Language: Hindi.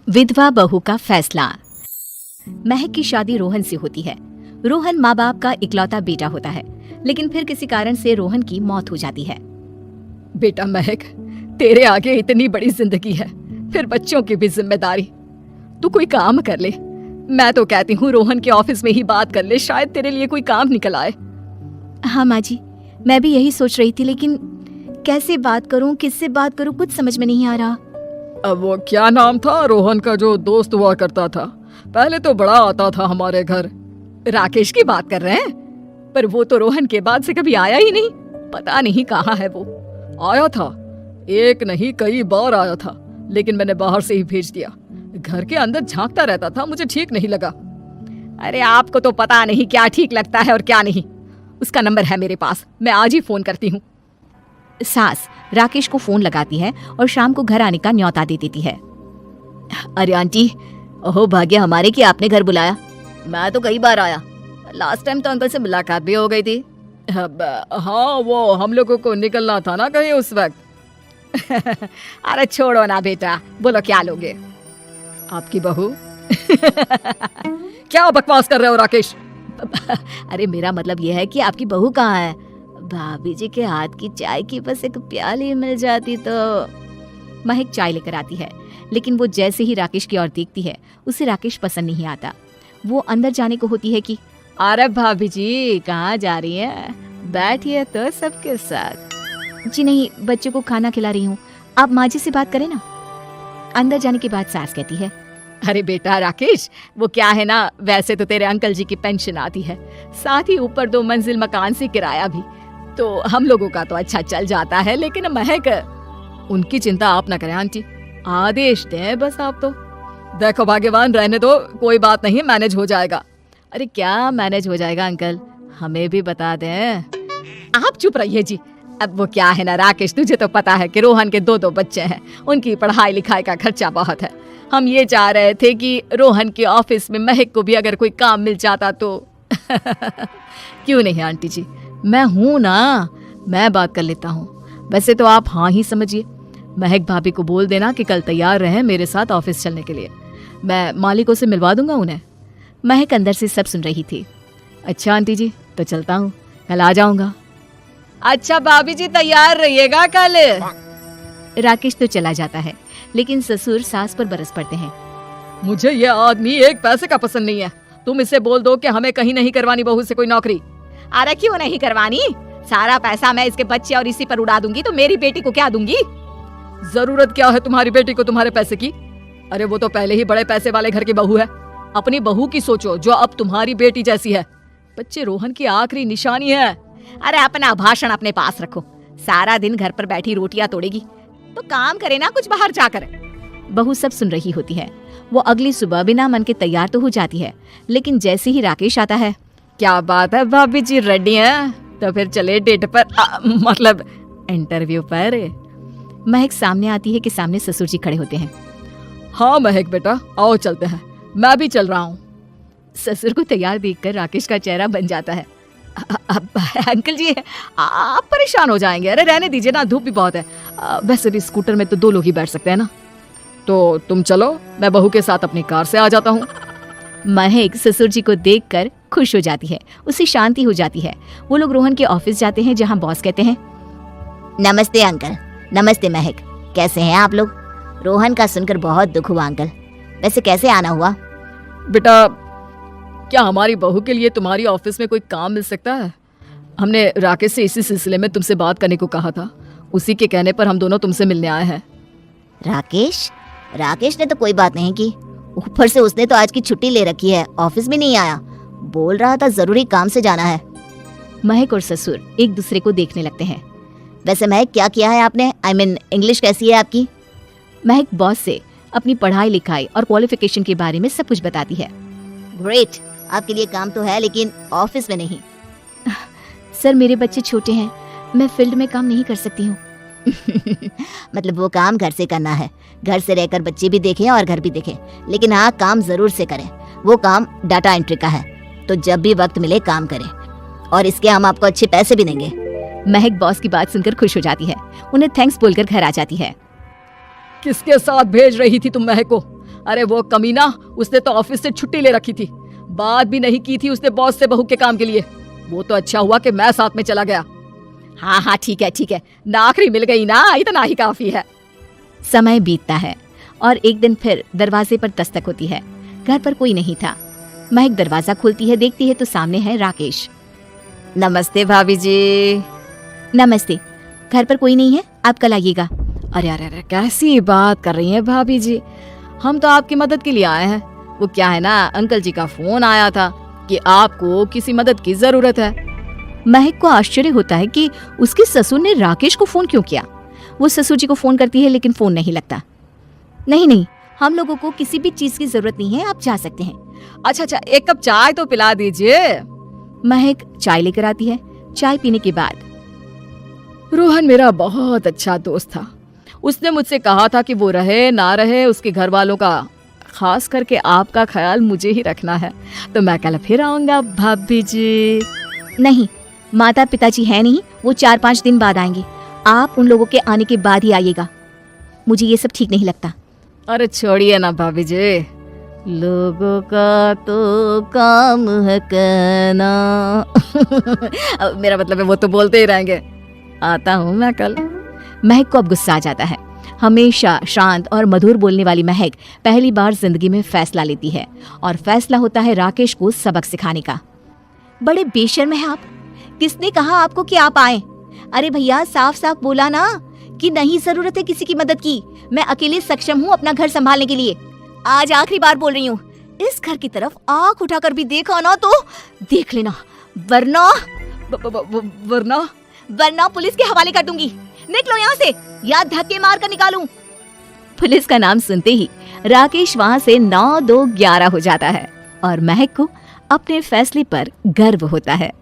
विधवा बहू का फैसला। महक की शादी रोहन से होती है। रोहन माँ बाप का इकलौता बेटा होता है, लेकिन फिर किसी कारण से रोहन की मौत हो जाती है। बेटा महक, तेरे आगे इतनी बड़ी जिंदगी है, फिर बच्चों की भी जिम्मेदारी। तू कोई काम कर ले। मैं तो कहती हूँ रोहन के ऑफिस में ही बात कर ले, शायद तेरे लिए कोई काम निकल आए। हाँ माँ जी, मैं भी यही सोच रही थी, लेकिन कैसे बात करूँ, किससे बात करूँ, कुछ समझ में नहीं आ रहा। अब वो क्या नाम था रोहन का जो दोस्त हुआ करता था, पहले तो बड़ा आता था हमारे घर। राकेश की बात कर रहे हैं? पर वो तो रोहन के बाद से कभी आया ही नहीं, पता नहीं कहाँ है वो। आया था, एक नहीं कई बार आया था, लेकिन मैंने बाहर से ही भेज दिया। घर के अंदर झांकता रहता था, मुझे ठीक नहीं लगा। अरे आपको तो पता नहीं क्या ठीक लगता है और क्या नहीं। उसका नंबर है मेरे पास, मैं आज ही फोन करती हूँ। सास राकेश को फोन लगाती है और शाम को घर आने का न्योता दे देती है। अरे आंटी, ओहो भाग्य हमारे कि आपने घर बुलाया। मैं तो कई बार आया, लास्ट टाइम तो अंकल से मुलाकात भी हो गई थी। हाँ, वो हम लोगों को निकलना था ना कहीं उस वक्त। अरे छोड़ो ना बेटा, बोलो क्या लोगे? आपकी बहू। क्या बकवास कर रहे हो राकेश? अरे मेरा मतलब यह है कि आपकी बहू कहाँ है? भाभी जी के हाथ की चाय की बस एक प्याली मिल जाती तो। महक चाय लेकर आती है, लेकिन वो जैसे ही राकेश की ओर देखती है, उसे राकेश पसंद नहीं आता। वो अंदर जाने को होती है कि अरे भाभी जी कहाँ जा रही है? बैठिए तो सबके साथ। जी नहीं, बच्चों को खाना खिला रही हूँ, आप माँ जी से बात करें ना। अंदर जाने के बाद सास कहती है, अरे बेटा राकेश, वो क्या है ना, वैसे तो तेरे अंकल जी की पेंशन आती है, साथ ही ऊपर 2 मंजिल मकान से किराया भी, तो हम लोगों का तो अच्छा चल जाता है। लेकिन महक, उनकी चिंता आप ना करें आंटी, आदेश दें बस आप तो। देखो भाग्यवान, रहने दो, कोई बात नहीं, मैनेज हो जाएगा। अरे क्या मैनेज हो जाएगा अंकल, हमें भी बता दें। आप चुप रहिए जी। अब वो क्या है ना राकेश, तुझे तो पता है कि रोहन के 2 बच्चे हैं, उनकी पढ़ाई लिखाई का खर्चा बहुत है। हम ये चाह रहे थे कि रोहन के ऑफिस में महक को भी अगर कोई काम मिल जाता तो। क्यों नहीं आंटी जी, मैं हूं ना, मैं बात कर लेता हूँ। वैसे तो आप हाँ ही समझिए। महक भाभी को बोल देना कि कल तैयार रहें मेरे साथ ऑफिस चलने के लिए, मैं मालिकों से मिलवा दूंगा उन्हें। महक अंदर से सब सुन रही थी। अच्छा आंटी जी, तो चलता हूँ, कल आ जाऊंगा। अच्छा भाभी जी, तैयार रहिएगा कल। राकेश तो चला जाता है, लेकिन ससुर सास पर बरस पड़ते हैं। मुझे ये आदमी एक पैसे का पसंद नहीं है। तुम इसे बोल दो कि हमें कहीं नहीं करवानी बहू से कोई नौकरी। अरे क्यों नहीं करवानी? सारा पैसा मैं इसके बच्चे और इसी पर उड़ा दूंगी, तो मेरी बेटी को क्या दूंगी? जरूरत क्या है तुम्हारी बेटी को तुम्हारे पैसे की? अरे वो तो पहले ही बड़े पैसे वाले घर की बहू है। अपनी बहू की सोचो जो अब तुम्हारी बेटी जैसी है। बच्चे रोहन की आखिरी निशानी है। अरे अपना भाषण अपने पास रखो। सारा दिन घर पर बैठी रोटियां तोड़ेगी, तो काम करे ना कुछ बाहर जाकर। बहू सब सुन रही होती है। वो अगली सुबह बिना मन के तैयार तो हो जाती है, लेकिन जैसे ही राकेश आता है, क्या बात है भाभी जी, रेडी हैं? तो फिर चले डेट पर, मतलब इंटरव्यू पर। महक सामने आती है कि सामने ससुर जी खड़े होते हैं। हाँ महक बेटा, आओ चलते हैं, मैं भी चल रहा हूँ। ससुर को तैयार देखकर राकेश का चेहरा बन जाता है। अंकल जी, आप परेशान हो जाएंगे। अरे रहने दीजिए ना, धूप भी बहुत है। वैसे भी स्कूटर में तो 2 लोग ही बैठ सकते हैं ना। तो तुम चलो, मैं बहू के साथ अपनी कार से आ जाता हूँ। महक ससुर जी को देखकर खुश हो जाती है, उसे शांति हो जाती है। वो लोग रोहन के ऑफिस जाते हैं, जहाँ बॉस कहते हैं, नमस्ते अंकल। नमस्ते महक, कैसे हैं आप लोग? रोहन का सुनकर बहुत दुख हुआ अंकल। वैसे कैसे आना हुआ? बेटा, क्या हमारी बहू के लिए तुम्हारी ऑफिस में कोई काम मिल सकता है? हमने राकेश से इसी सिलसिले में तुमसे बात करने को कहा था, उसी के कहने पर हम दोनों तुमसे मिलने आए हैं। राकेश ने तो कोई बात नहीं की, ऊपर से उसने तो आज की छुट्टी ले रखी है, ऑफिस भी नहीं आया। बोल रहा था जरूरी काम से जाना है। महक और ससुर एक दूसरे को देखने लगते हैं। वैसे महक, क्या किया है आपने? इंग्लिश कैसी है आपकी? महक बॉस से अपनी पढ़ाई लिखाई और क्वालिफिकेशन के बारे में सब कुछ बताती है। ग्रेट, आपके लिए काम तो है, लेकिन ऑफिस में नहीं। सर, मेरे बच्चे छोटे हैं, मैं फील्ड में काम नहीं कर सकती हूँ। मतलब वो काम घर से करना है, घर से रहकर बच्चे भी देखें और घर भी देखें, लेकिन हाँ काम जरूर से करें। वो काम डाटा एंट्री का है, तो जब भी वक्त मिले काम करें, और इसके हम आपको अच्छे पैसे भी देंगे। महक बॉस की बात सुनकर खुश हो जाती है, उन्हें थैंक्स बोलकर घर आ जाती है। किसके साथ भेज रही थी तुम महक को? अरे वो कमीना, उसने तो ऑफिस से छुट्टी ले रखी थी, बात भी नहीं की थी उसने बॉस से बहू के काम के लिए। वो तो अच्छा हुआ कि मैं साथ में चला गया। हाँ हाँ ठीक है, नौकरी मिल गई ना, इतना ही काफी है। समय बीतता है और एक दिन फिर दरवाजे पर दस्तक होती है। घर पर कोई नहीं था। महक दरवाजा खोलती है, देखती है तो सामने है राकेश। नमस्ते भाभी जी। नमस्ते। घर पर कोई नहीं है, आप कल आइएगा। अरे अरे अरे, कैसी बात कर रही हैं भाभी जी, हम तो आपकी मदद के लिए आए हैं। वो क्या है ना, अंकल जी का फोन आया था कि आपको किसी मदद की जरूरत है। महक को आश्चर्य होता है कि उसके ससुर ने राकेश को फोन क्यों किया। वो ससुर जी को फोन करती है लेकिन फोन नहीं लगता। नहीं, हम लोगों को किसी भी चीज की जरूरत नहीं है, आप जा सकते हैं। अच्छा, एक कप चाय तो पिला दीजिए। महक चाय लेकर आती है। चाय पीने के बाद, रोहन मेरा बहुत अच्छा दोस्त था। उसने मुझसे कहा था कि वो रहे ना रहे, उसके घर वालों का, खास करके आपका ख्याल मुझे ही रखना है। तो मैं कल फिर आऊंगा भाभी जी। नहीं, माता पिताजी है नहीं, वो 4-5 दिन बाद आएंगे। आप उन लोगों के आने के बाद ही आइएगा। मुझे ये सब ठीक नहीं लगता। अरे छोड़िए ना भाभी जी, लोगों का तो काम है कहना। मेरा मतलब है वो तो बोलते ही रहेंगे। आता हूँ मैं कल। महक को अब गुस्सा आ जाता है। हमेशा शांत और मधुर बोलने वाली महक पहली बार जिंदगी में फैसला लेती है और फैसला होता है राकेश को सबक सिखाने का। बड़े बेशर्म है आप। किसने कहा आपको कि आप आए? अरे भैया, साफ साफ बोला ना कि नहीं जरूरत है किसी की मदद की। मैं अकेले सक्षम हूँ अपना घर संभालने के लिए। आज आखिरी बार बोल रही हूँ, इस घर की तरफ आंख उठाकर भी देखा ना तो देख लेना, वरना पुलिस के हवाले कर दूंगी। निकलो यहाँ से या धक्के मार कर निकालूं। पुलिस का नाम सुनते ही राकेश वहाँ से 9-2-11 हो जाता है और महक को अपने फैसले पर गर्व होता है।